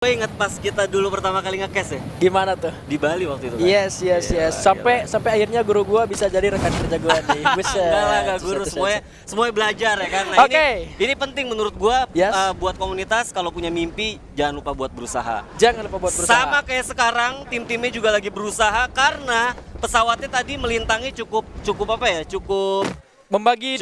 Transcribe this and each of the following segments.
Gue inget pas kita dulu pertama kali nge-cast ya Gimana tuh? di Bali waktu itu kan? Yes. Sampai akhirnya guru gua bisa jadi rekan kerja gua nih. Buset. Enggak guru, semuanya belajar ya kan. Nah, ini penting menurut gua. Yes. Buat komunitas kalau punya mimpi jangan lupa buat berusaha. Jangan lupa buat berusaha. Sama kayak sekarang tim-timnya juga lagi berusaha karena pesawatnya tadi melintangi cukup apa ya? Cukup membagi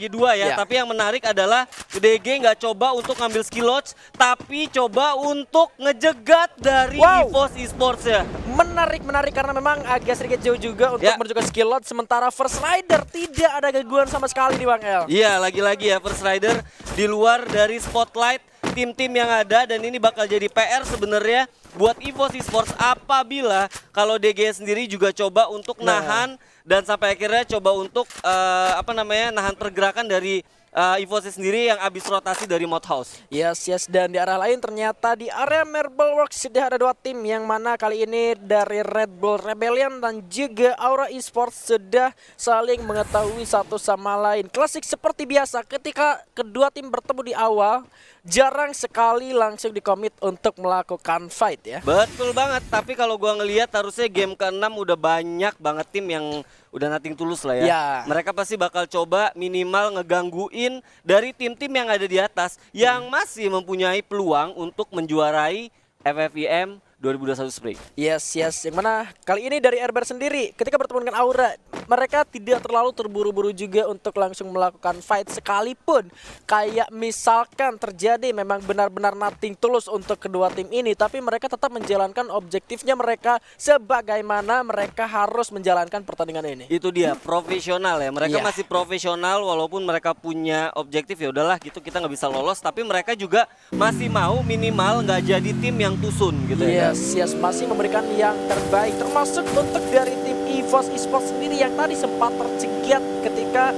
dua ya. Ya. Tapi yang menarik adalah DG nggak coba untuk ngambil skill lodge, tapi coba untuk ngejegat dari EVOS Esports ya. Menarik karena memang agak sedikit jauh juga untuk Ya. menuju ke skill lot. Sementara First Rider tidak ada gangguan sama sekali di Bang El. Iya, lagi-lagi ya First Rider di luar dari spotlight tim-tim yang ada, dan ini bakal jadi PR sebenarnya buat EVOS Esports apabila kalau DG sendiri juga coba untuk nahan dan sampai akhirnya coba untuk nahan pergerakan dari EVOS sendiri yang habis rotasi dari Mod House. Yes, dan di arah lain ternyata di area Marble Works sudah ada dua tim, yang mana kali ini dari Red Bull Rebellion dan juga Aura Esports sudah saling mengetahui satu sama lain. Klasik seperti biasa, ketika kedua tim bertemu di awal, jarang sekali langsung dikomit untuk melakukan fight ya. Betul banget, tapi kalau gua ngelihat harusnya game ke-6 udah banyak banget tim yang udah nothing tulus lah ya. Mereka pasti bakal coba minimal ngegangguin dari tim-tim yang ada di atas yang masih mempunyai peluang untuk menjuarai FFIM 2021 Spring. Yes, yang mana kali ini dari Airbear sendiri ketika bertemu dengan Aura, mereka tidak terlalu terburu-buru juga untuk langsung melakukan fight, sekalipun kayak misalkan terjadi memang benar-benar nothing tulus untuk kedua tim ini, tapi mereka tetap menjalankan objektifnya mereka sebagaimana mereka harus menjalankan pertandingan ini. Itu dia, profesional ya. Mereka masih profesional walaupun mereka punya objektif, ya udahlah gitu kita nggak bisa lolos, tapi mereka juga masih mau minimal nggak jadi tim yang tusun gitu ya. Yes, masih memberikan yang terbaik, termasuk untuk dari tim EVOS Esports sendiri yang tadi sempat tercegat ketika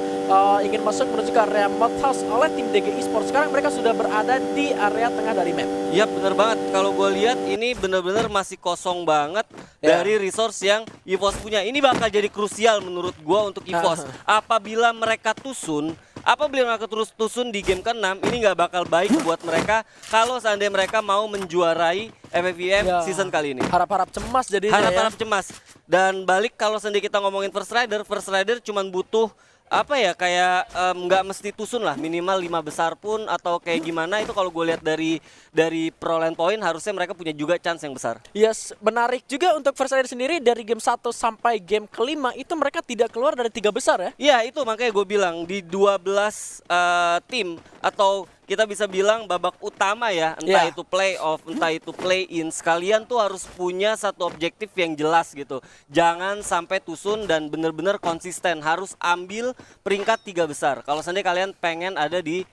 ingin masuk menuju ke area Mod House oleh tim DG Esports. Sekarang mereka sudah berada di area tengah dari map. Iya bener banget, kalau gue lihat ini bener-bener masih kosong banget dari resource yang EVOS punya. Ini bakal jadi krusial menurut gue untuk EVOS. Apabila mereka tusun di game ke-6, ini nggak bakal baik buat mereka kalau seandainya mereka mau menjuarai FFVM season kali ini. Harap-harap cemas jadinya. Harap-harap cemas. Dan balik kalau seandainya kita ngomongin First Rider cuman butuh kayak nggak mesti tusun lah, minimal 5 besar pun atau kayak gimana, itu kalau gue lihat dari pro lane point harusnya mereka punya juga chance yang besar. Yes, menarik juga untuk First Rider sendiri dari game 1 sampai game kelima itu mereka tidak keluar dari 3 besar ya. Iya, itu makanya gue bilang di 12 tim atau kita bisa bilang babak utama ya, entah itu playoff, entah itu play-in, sekalian tuh harus punya satu objektif yang jelas gitu. Jangan sampai tusun dan bener-bener konsisten, harus ambil peringkat 3 besar. Kalau seandainya kalian pengen ada di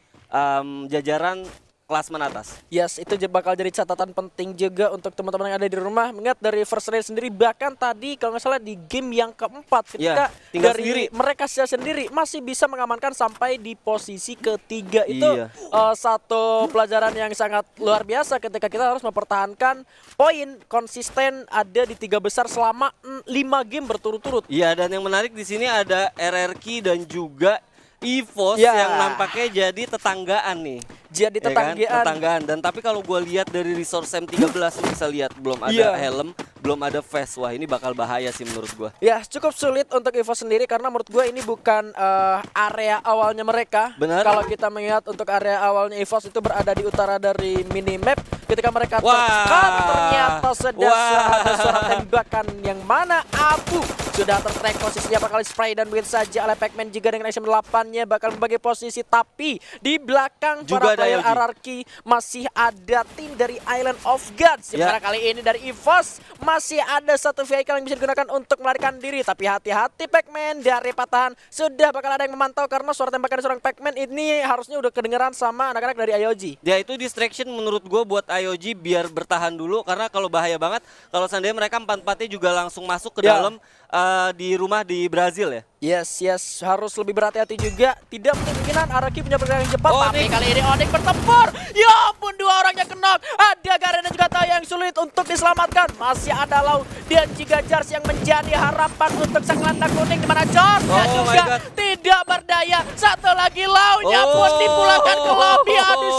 jajaran klasmen atas. Yes, itu bakal jadi catatan penting juga untuk teman-teman yang ada di rumah. Mengingat dari First Rider sendiri, bahkan tadi kalau nggak salah di game yang keempat ketika dari mereka sendiri masih bisa mengamankan sampai di posisi ketiga. Itu satu pelajaran yang sangat luar biasa ketika kita harus mempertahankan poin konsisten ada di 3 besar selama 5 game berturut-turut. Iya, dan yang menarik di sini ada RRQ dan juga EVOS yang nampaknya jadi tetanggaan nih. Jadi tetanggaan. Dan tapi kalau gue lihat dari resource M13 lu bisa lihat belum ada helm, belum ada vest. Wah, ini bakal bahaya sih menurut gue. Ya, cukup sulit untuk EVOS sendiri karena menurut gue ini bukan area awalnya mereka. Benar. Kalau kita melihat untuk area awalnya EVOS itu berada di utara dari minimap, ketika mereka tertekan ternyata ada suara tembakan yang mana Abu sudah tertrack posisinya, bakal spray dan win saja oleh Pac-Man juga dengan action 8-nya bakal membagi posisi, tapi di belakang juga para player RRQ masih ada tim dari Island of Gods. Sementara kali ini dari EVOS masih ada satu vehicle yang bisa digunakan untuk melarikan diri, tapi hati-hati Pac-Man dari patahan sudah bakal ada yang memantau karena suara tembakan seorang Pac-Man ini harusnya udah kedengeran sama anak-anak dari IOG. Ya, itu distraction menurut gue buat IOG biar bertahan dulu, karena kalau bahaya banget kalau seandainya mereka 4-4-nya juga langsung masuk ke dalam di rumah di Brazil ya. Yes, harus lebih berhati-hati juga. Tidak kemungkinan Araki punya pergerakan cepat, tapi kali ini Onyx bertempur. Ya ampun, 2 orangnya kena. Ada Garen dan juga Taya yang sulit untuk diselamatkan. Masih ada Lau dan juga Jars yang menjadi harapan untuk sang landak kuning, di mana Jars juga tidak berdaya. Satu lagi Lau-nya pun dipulangkan ke lobby. Aduh,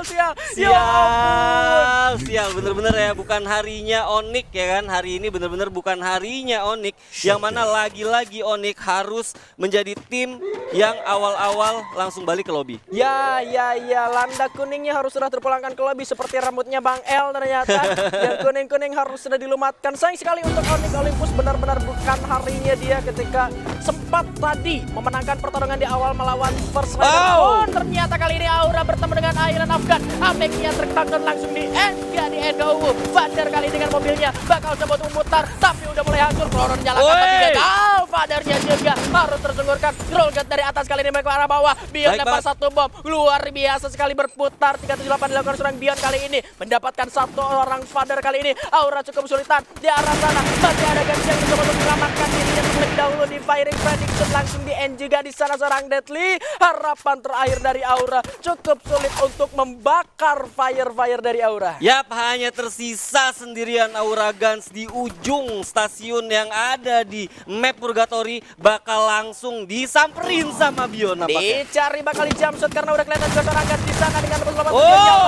sial. Ya ampun. sial, bener-bener ya, bukan harinya Onyx ya kan. Hari ini bener-bener bukan harinya Onyx, yang mana lagi-lagi Onyx harus menjadi tim yang awal-awal langsung balik ke lobby. Ya, landa kuningnya harus sudah terpulangkan ke lobby seperti rambutnya Bang El ternyata. Yang kuning-kuning harus sudah dilumatkan. Sayang sekali untuk Onyx Olympus, benar-benar bukan harinya dia ketika sempat tadi memenangkan pertarungan di awal melawan First Rider. Oh, ternyata kali ini Aura bertemu dengan Iron Afghan. Ameknya terkakon langsung di NKU. Vader kali dengan mobilnya bakal coba untuk memutar, tapi udah mulai hancur. Floron nyalakan tapi gagal. Vadernya juga harus tersungkurkan. Rollgat dari atas kali ini ke arah bawah. Bion lempar satu bom. Luar biasa sekali berputar. 378 dilakukan seorang Bion kali ini. Mendapatkan satu orang Vader kali ini. Aura cukup kesulitan di arah sana. Masih ada Gans yang mencoba untuk menyelamatkan dirinya terlebih dahulu di firing prediction. Langsung di end juga di sana seorang Deadly. Harapan terakhir dari Aura cukup sulit untuk membakar fire dari Aura. Yap, hanya tersisa sendirian Aura Gans di ujung stasiun yang ada di map Purgatory. Bakal langsung disamperin sama Bion nampaknya. Dicari bakal di jumpshot karena udah kelihatan juga seorang Gans di sana dengan 28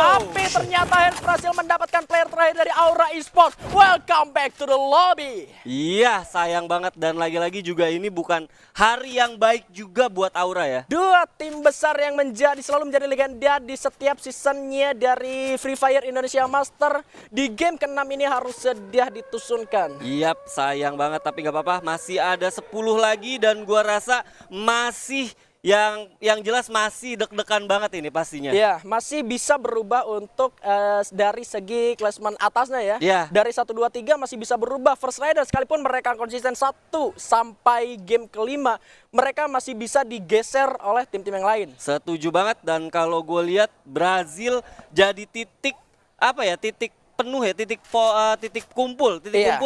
tapi ternyata Hens berhasil mendapatkan player terakhir dari Aura Esports. Welcome back to the lobby. Iya, sayang banget, dan lagi-lagi juga ini bukan hari yang baik juga buat Aura ya. Dua tim besar yang selalu menjadi legenda di setiap seasonnya dari Free Fire Indonesia Master di game ke-6 ini harus sedia ditusunkan. Yap, sayang banget, tapi nggak apa-apa, masih ada 10 lagi dan gua rasa masih yang jelas masih deg-degan banget ini pastinya. Ya, masih bisa berubah untuk dari segi klasmen atasnya ya. Yeah. Dari 1, 2, 3 masih bisa berubah. First Rider sekalipun mereka konsisten 1 sampai game kelima, mereka masih bisa digeser oleh tim-tim yang lain. Setuju banget, dan kalau gue lihat Brazil jadi titik penuh ya, titik kumpul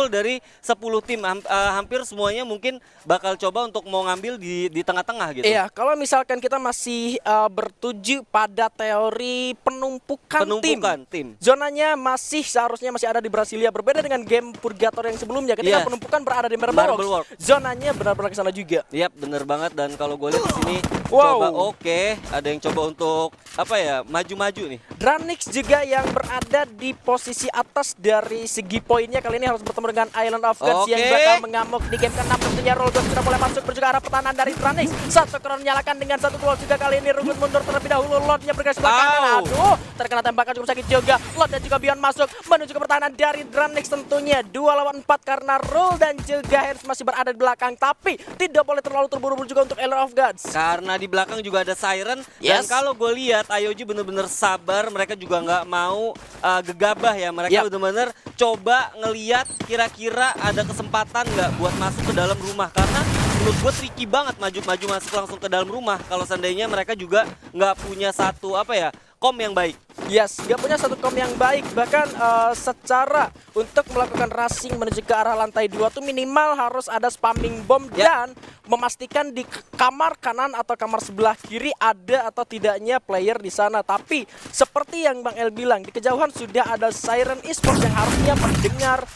dari 10 tim. Hampir semuanya mungkin bakal coba untuk mau ngambil di tengah-tengah gitu. Iya, kalau misalkan kita masih bertuju pada teori penumpukan tim. Zonanya seharusnya masih ada di Brasilia, berbeda dengan game Purgatory yang sebelumnya ketika penumpukan berada di Marble Works. Zonanya benar-benar ke sana juga. Yap, bener banget, dan kalau gue lihat di sini ada yang coba untuk maju-maju nih. Dranix juga yang berada di posisi atas dari segi poinnya kali ini harus bertemu dengan Island of Gods yang bakal mengamuk di game ke-6. Tentunya Rollgun sudah mulai masuk menuju ke arah pertahanan dari Dranix. Satu kron menyalakan dengan satu duel juga kali ini. Rugun mundur terlebih dahulu, Lordnya bergerak sebelah kanan. Aduh, terkena tembakan cukup sakit juga. Lord dan juga Bion masuk menuju ke pertahanan dari Dranix tentunya. 2 lawan 4 karena Roll dan juga Hens masih berada di belakang, tapi tidak boleh terlalu terburu-buru juga untuk Island of Gods. Karena di belakang juga ada Siren, dan kalau gue lihat IOG bener-bener sabar, mereka juga nggak mau gegabah ya. Mereka benar-benar coba ngeliat kira-kira ada kesempatan nggak buat masuk ke dalam rumah, karena menurut gue tricky banget maju masuk langsung ke dalam rumah kalau seandainya mereka juga nggak punya satu kom yang baik. Yes, gak punya satu kom yang baik. Bahkan secara untuk melakukan rushing menuju ke arah lantai 2 tuh minimal harus ada spamming bom dan memastikan di kamar kanan atau kamar sebelah kiri ada atau tidaknya player di sana. Tapi seperti yang Bang El bilang, di kejauhan sudah ada Siren Esports yang harusnya mendengar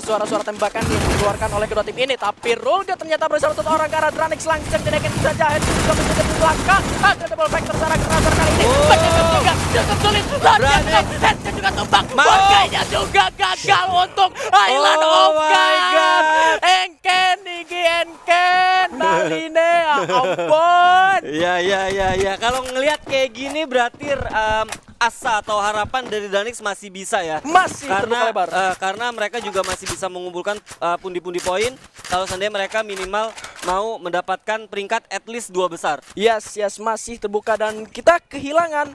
suara-suara tembakan yang dikeluarkan oleh kedua tim ini. Tapi Rolga ternyata bersama satu orang ke arah Dranix, langsung dinaikin saja. Hens juga mencoba di belakang. Ada double factor secara kerasan kali ini. Juga cukup sulit. Hens juga tumbang. Warganya juga gagal untuk Island of Gods. Enken. Baline, ampun. Ya. Kalau ngelihat kayak gini berarti asa atau harapan dari Dranix masih bisa ya. Masih terbuka lebar. Karena mereka juga masih bisa mengumpulkan pundi-pundi poin kalau seandainya mereka minimal mau mendapatkan peringkat at least 2 besar. Yes, masih terbuka, dan kita kehilangan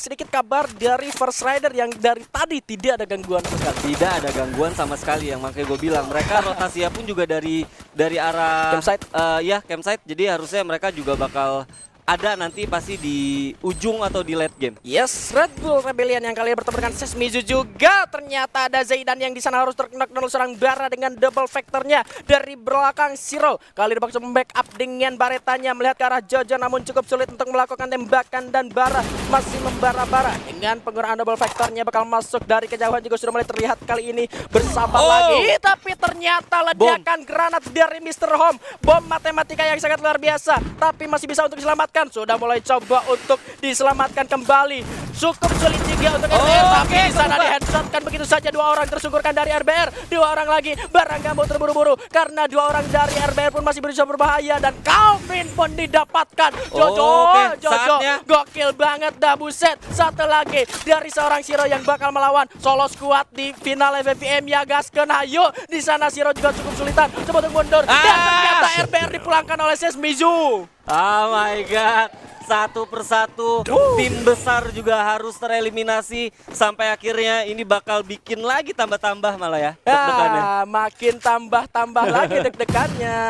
sedikit kabar dari First Rider yang dari tadi tidak ada gangguan sama sekali. Tidak ada gangguan sama sekali, yang makanya gue bilang mereka rotasinya pun juga dari arah campsite. Campsite. Jadi harusnya mereka juga bakal ada nanti pasti di ujung atau di late game. Yes, Red Bull Rebellion yang kali ini bertemu dengan Sesmizu juga. Ternyata ada Zaidan yang di sana harus terkena serang Bara dengan double factornya dari belakang Zero. Kali ini bakal membackup dengan baretanya melihat ke arah Jojo, namun cukup sulit untuk melakukan tembakan, dan Bara masih membara-bara dengan penggunaan double factornya bakal masuk dari kejauhan juga sudah mulai terlihat kali ini. Bersabar lagi, tapi ternyata ledakan granat dari Mr. Home, bom matematika yang sangat luar biasa, tapi masih bisa untuk diselamatkan. Sudah mulai coba untuk diselamatkan kembali. cukup sulit juga untuk RBR, tapi di sana di headshotkan begitu saja. 2 orang tersungkurkan dari RBR, 2 orang lagi. Barang nggak mau terburu-buru karena 2 orang dari RBR pun masih berusaha berbahaya dan Calvin pun didapatkan. Jojo, gokil banget dah, buset. Satu lagi dari seorang Shiro yang bakal melawan solo squad di final FFVM ya gaskeun hayu. Di sana Shiro juga cukup sulitan coba untuk mundur dan ternyata RBR dipulangkan oleh Sesmizu. Oh my god, satu persatu tim besar juga harus tereliminasi sampai akhirnya ini bakal bikin lagi tambah-tambah malah ya deg-degannya. Makin tambah-tambah lagi deg-degannya.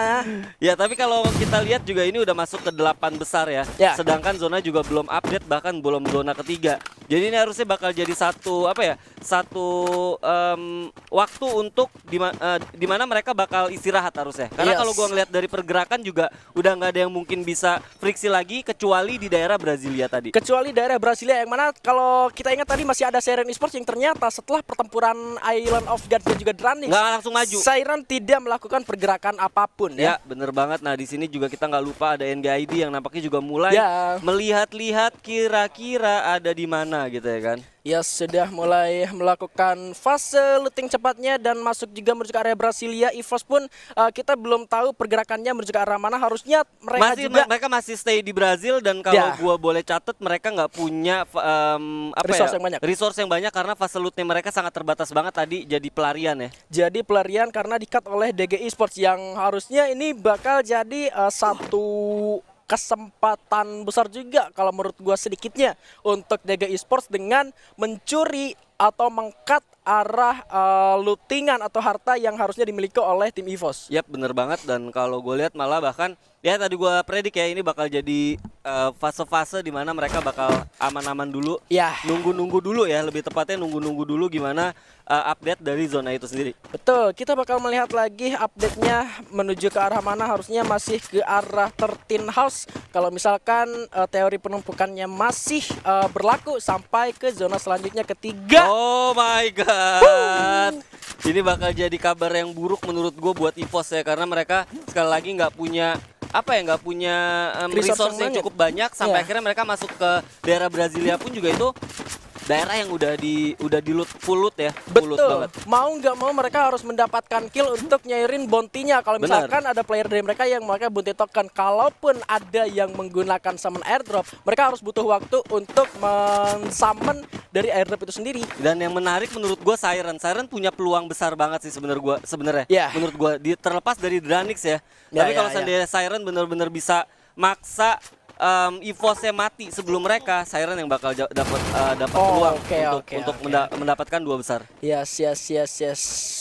Ya tapi kalau kita lihat juga ini udah masuk ke 8 besar ya. Sedangkan zona juga belum update, bahkan belum zona ketiga. Jadi ini harusnya bakal jadi satu waktu untuk dimana mereka bakal istirahat harusnya. Karena kalau gua ngeliat dari pergerakan juga udah nggak ada yang mungkin bisa friksi lagi kecuali di daerah Brasilia tadi. Kecuali daerah Brasilia yang mana kalau kita ingat tadi masih ada Siren Esports yang ternyata setelah pertempuran Island of Gods dan juga Drunix nggak langsung maju. Siren tidak melakukan pergerakan apapun ya. Ya bener banget. Nah di sini juga kita nggak lupa ada NGID yang nampaknya juga mulai melihat-lihat kira-kira ada di mana gitu ya kan. Ya sudah mulai melakukan fase looting cepatnya dan masuk juga menuju ke area Brasilia. EVOS pun kita belum tahu pergerakannya menuju ke arah mana. Harusnya mereka masih stay di Brazil dan kalau gua boleh catat mereka nggak punya resource yang banyak karena fase lootnya mereka sangat terbatas banget tadi jadi pelarian ya. Jadi pelarian karena di-cut oleh DG Esports yang harusnya ini bakal jadi satu kesempatan besar juga kalau menurut gua sedikitnya untuk DG Esports dengan mencuri atau meng-cut arah lootingan atau harta yang harusnya dimiliki oleh tim EVOS. Yap, bener banget. Dan kalau gue lihat malah bahkan ya tadi gue predik ya ini bakal jadi fase-fase di mana mereka bakal aman-aman dulu. Ya. Nunggu-nunggu dulu ya, lebih tepatnya nunggu-nunggu dulu gimana update dari zona itu sendiri. Betul, kita bakal melihat lagi update-nya menuju ke arah mana. Harusnya masih ke arah 13 House. Kalau misalkan teori penumpukannya masih berlaku sampai ke zona selanjutnya ketiga. Oh my god. Ini bakal jadi kabar yang buruk menurut gue buat EVOS ya, karena mereka sekali lagi nggak punya resource yang cukup banyak sampai akhirnya mereka masuk ke daerah Brasilia pun juga itu daerah yang udah di loot full loot ya. Betul. Full loot banget. Mau nggak mau mereka harus mendapatkan kill untuk nyairin bounty-nya. Kalau misalkan ada player dari mereka yang mereka bounty token, kalaupun ada yang menggunakan summon airdrop, mereka harus butuh waktu untuk men-summon dari airdrop itu sendiri. Dan yang menarik menurut gua Siren punya peluang besar banget sih sebenarnya. Menurut gua terlepas dari Drunix ya. Tapi kalau seandainya Siren benar-benar bisa maksa EVOS-nya mati sebelum mereka, Siren yang bakal dapat peluang untuk mendapatkan 2 besar. Yes.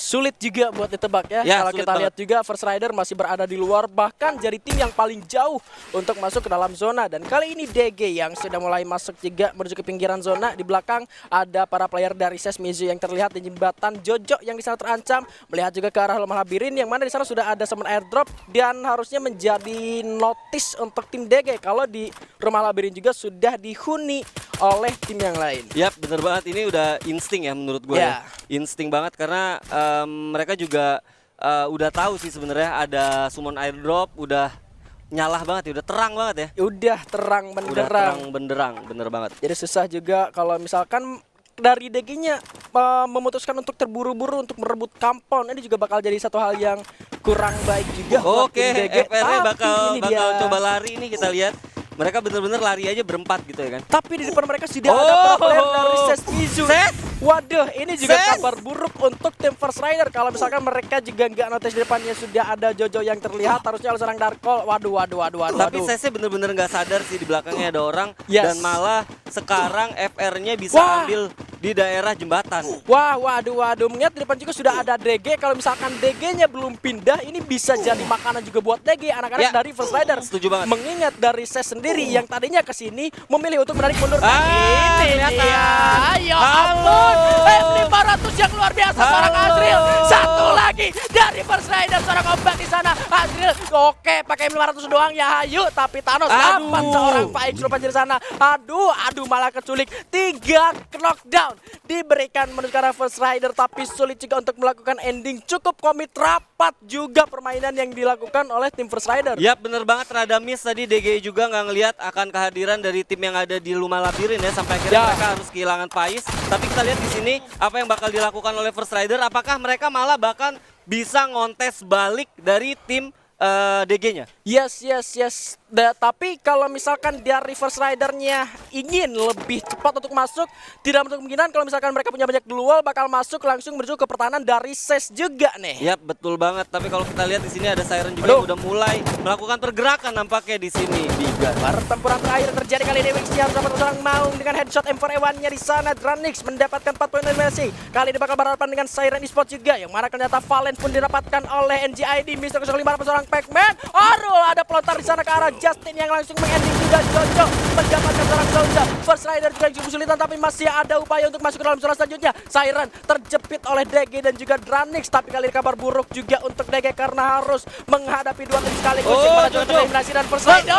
Sulit juga buat ditebak ya. Kalau kita lihat juga First Rider masih berada di luar, bahkan jadi tim yang paling jauh untuk masuk ke dalam zona. Dan kali ini DG yang sudah mulai masuk juga menuju ke pinggiran zona. Di belakang ada para player dari Sesmizu yang terlihat di jembatan. Jojo yang di sana terancam, melihat juga ke arah rumah labirin yang mana di sana sudah ada summon airdrop dan harusnya menjadi notice untuk tim DG kalau di rumah labirin juga sudah dihuni oleh tim yang lain. Yap, bener banget. Ini udah insting ya menurut gue ya. Insting banget karena mereka juga udah tahu sih sebenarnya ada summon airdrop, udah nyalah banget ya, udah terang banget ya. Udah terang benderang. Udah terang benderang, bener banget. Jadi susah juga kalau misalkan dari DG-nya memutuskan untuk terburu-buru untuk merebut compound. Ini juga bakal jadi satu hal yang kurang baik juga. Oke, FR bakal coba lari ini kita lihat. Mereka bener-bener lari aja berempat gitu ya kan. Tapi di depan mereka sudah ada player dari Sesmizu. Waduh, ini juga kabar buruk untuk tim First Rider. Kalau misalkan mereka juga nggak notice di depannya sudah ada Jojo yang terlihat, harusnya oleh seorang Darkol. Waduh. Tapi Sese bener-bener nggak sadar sih di belakangnya ada orang. Dan malah sekarang FR-nya bisa ambil di daerah jembatan. Waduh. Mengingat di depan juga sudah ada DG. Kalau misalkan DG-nya belum pindah, ini bisa jadi makanan juga buat DG. Anak-anak dari First Rider. Setuju banget. Mengingat dari Ses sendiri yang tadinya kesini memilih untuk menarik mundur. Ini dia. Ayo ampun. 500 yang luar biasa seorang Azril. Satu lagi dari First Rider. Seorang obat di sana. Azril, oke, pakai 500 doang ya, hayu. Tapi Thanos dapat seorang Faik Surupan di sana. Aduh, malah keculik. 3 knockdown diberikan menuju ke arah First Rider, tapi sulit juga untuk melakukan ending. Cukup komit, rapat juga permainan yang dilakukan oleh tim First Rider. Yap, bener banget, rada miss tadi. DGI juga nggak ngelihat akan kehadiran dari tim yang ada di Luma Labirin ya, sampai akhirnya mereka harus kehilangan Pais. Tapi kita lihat di sini apa yang bakal dilakukan oleh First Rider. Apakah mereka malah bahkan bisa ngontes balik dari tim DG-nya? Yes. Tapi kalau misalkan dia Reverse Rider-nya ingin lebih cepat untuk masuk, tidak menutup kemungkinan kalau misalkan mereka punya banyak duel bakal masuk langsung menuju ke pertahanan dari SES juga nih. Yap, betul banget. Tapi kalau kita lihat di sini ada Siren juga yang udah mulai melakukan pergerakan nampaknya di sini. Pertempuran terakhir terjadi kali ini. Wixi harus dapat seorang Maung dengan headshot M4A1-nya di sana. Dranix mendapatkan 4 poin eliminasi. Kali ini bakal berhadapan dengan Siren Esports juga, yang mana ternyata Valen pun didapatkan oleh NGID. Mr. 05 dapat seorang Pac-Man. Arul ada pelontar di sana ke arah Justin yang langsung mengending juga. Jojo mendapatkan seorang Zonza. First Rider juga cukup kesulitan, tapi masih ada upaya untuk masuk ke dalam zona selanjutnya. Siren terjepit oleh DG dan juga Dranix, tapi kali ini kabar buruk juga untuk DG karena harus menghadapi 2 tim sekaligus. Eliminasi dan First Rider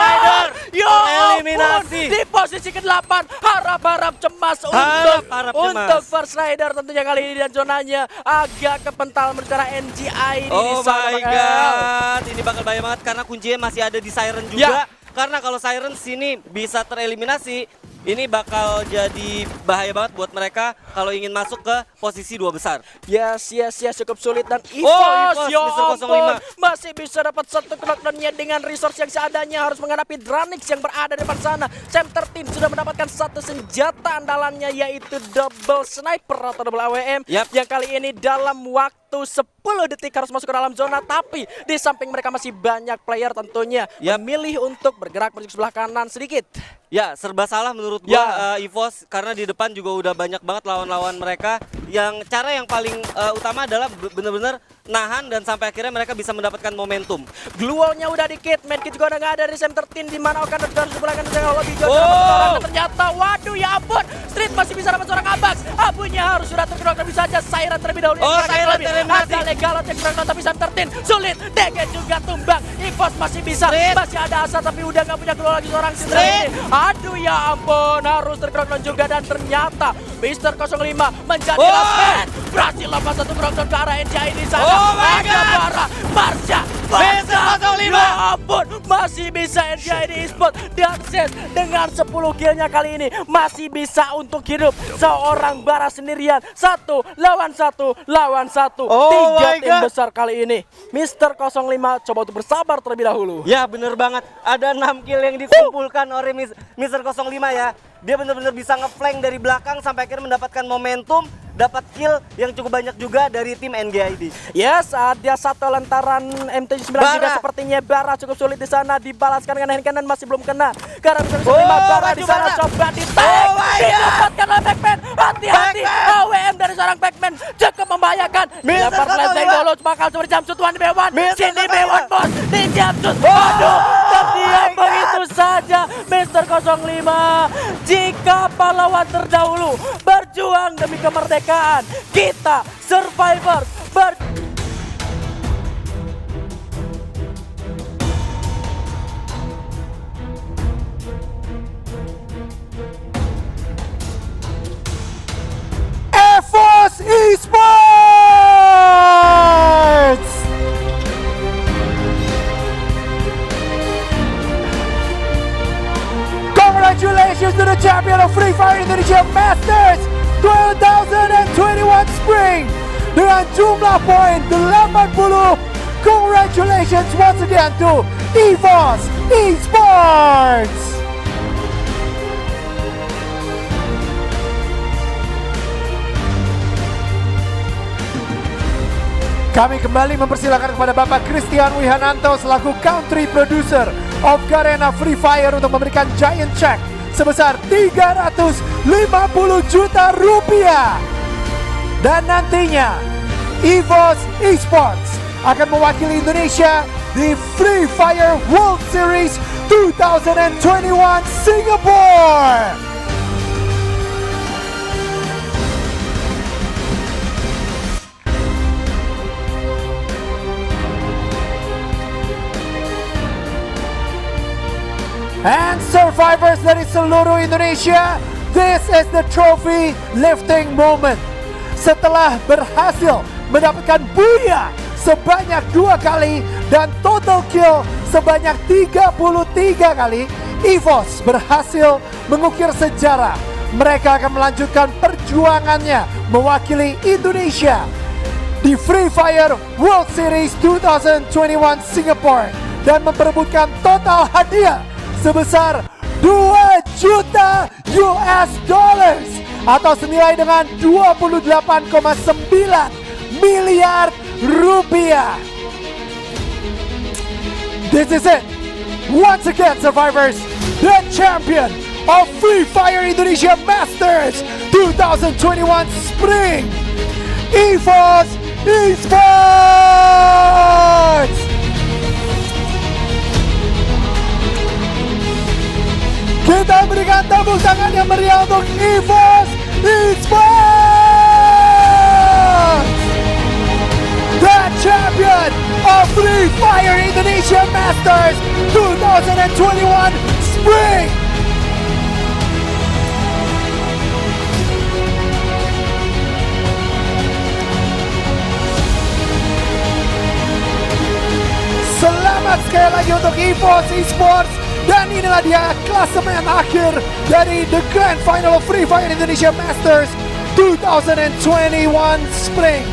eliminasi di posisi ke-8. Harap-harap cemas untuk First Rider tentunya kali ini, dan zonanya agak kepental menuju ke NGI di sana. My god, ini bakal bahaya banget karena kuncinya masih ada di Siren juga. Karena kalau Siren sini bisa tereliminasi, ini bakal jadi bahaya banget buat mereka kalau ingin masuk ke posisi 2 besar. Yes, cukup sulit. Dan EVOS, Mr. 05 masih bisa dapat 1 knockdown-nya dengan resource yang seadanya, harus menghadapi Dranix yang berada di depan sana. Sam 13 sudah mendapatkan 1 senjata andalannya, yaitu double sniper atau double AWM, yang kali ini dalam waktu 10 detik harus masuk ke dalam zona. Tapi di samping mereka masih banyak player tentunya memilih untuk bergerak menuju sebelah kanan sedikit. Ya, serba salah menurut gua EVOS, karena di depan juga udah banyak banget lawan-lawan mereka. Yang cara yang paling utama adalah bener-bener nahan dan sampai akhirnya mereka bisa mendapatkan momentum. Gluolnya udah dikit, medkit juga udah nggak ada dari Sam 13, di mana Okan harus sebelahkan dengan lobby juga. Ternyata waduh ya ampun, Street masih bisa dapat seorang Abax. Abunya harus sudah terkenal, tapi saja Siren terlebih dahulu. Siren tereliminasi. Ada Legalot yang terkenal, tapi Sam 13 sulit. DG juga tumbang. EVOS masih bisa, masih ada asa, tapi udah nggak punya gluol lagi seorang Street. Aduh ya ampun, harus terkenal juga, dan ternyata Mr. 05 menjadi last man. Berhasil lepas 1 knockdown ke arah NGI di sana. Ada Bara, Marsha, Mr. 05. Ya ampun, masih bisa NGI Esports, dan SES dengan 10 killnya kali ini masih bisa untuk hidup. Seorang Bara sendirian, 1 lawan 1 lawan 1. 3 tim besar kali ini. Mr. 05 coba untuk bersabar terlebih dahulu. Ya bener banget, ada 6 kill yang dikumpulkan oleh Mr. 05 ya. Dia benar-benar bisa ngeflank dari belakang sampai akhirnya mendapatkan momentum, dapat kill yang cukup banyak juga dari tim NGID. Yes, ada 1 lantaran MT9 juga sepertinya. Bara cukup sulit di sana, dibalaskan dengan hand cannon, masih belum kena. Karena bisa 5 Bara di sana coba di-tag, didapatkan oleh Pac-Man. Hati-hati, AWM dari seorang Pac-Man cukup membahayakan. Lempar flashbang dulu, bakal coba di-jumpsuit 1v1. Sini B1 bos, di-jumpsuit. Waduh, terdiam begitu saja Mr. 05. Jika pahlawan terdahulu berjuang demi kemerdekaan, kita survivor EVOS Esports! Congratulations to the champion of Free Fire Indonesia Masters 2021 Spring dengan jumlah poin 80. Congratulations once again to EVOS Esports! Kami kembali mempersilakan kepada Bapak Christian Wihananto selaku Country Producer of Garena Free Fire untuk memberikan giant check sebesar 350 juta rupiah. Dan nantinya EVOS Esports akan mewakili Indonesia di Free Fire World Series 2021 Singapore. And survivors dari seluruh Indonesia, this is the trophy lifting moment. Setelah berhasil mendapatkan Booyah sebanyak 2 kali dan total kill sebanyak 33 kali, EVOS berhasil mengukir sejarah. Mereka akan melanjutkan perjuangannya mewakili Indonesia di Free Fire World Series 2021 Singapore dan memperebutkan total hadiah sebesar 2 juta US dollars atau senilai dengan 28,9 miliar rupiah. This is it. Once again, survivors, the champion of Free Fire Indonesia Masters 2021 Spring, EVOS Esports. Kita berikan tepuk tangan yang meriah untuk EVOS Esports, the champion of Free Fire Indonesia Masters 2021 Spring. Selamat sekali lagi untuk EVOS Esports. Dan inilah dia klasemen akhir dari The Grand Final of Free Fire Indonesia Masters 2021 Spring.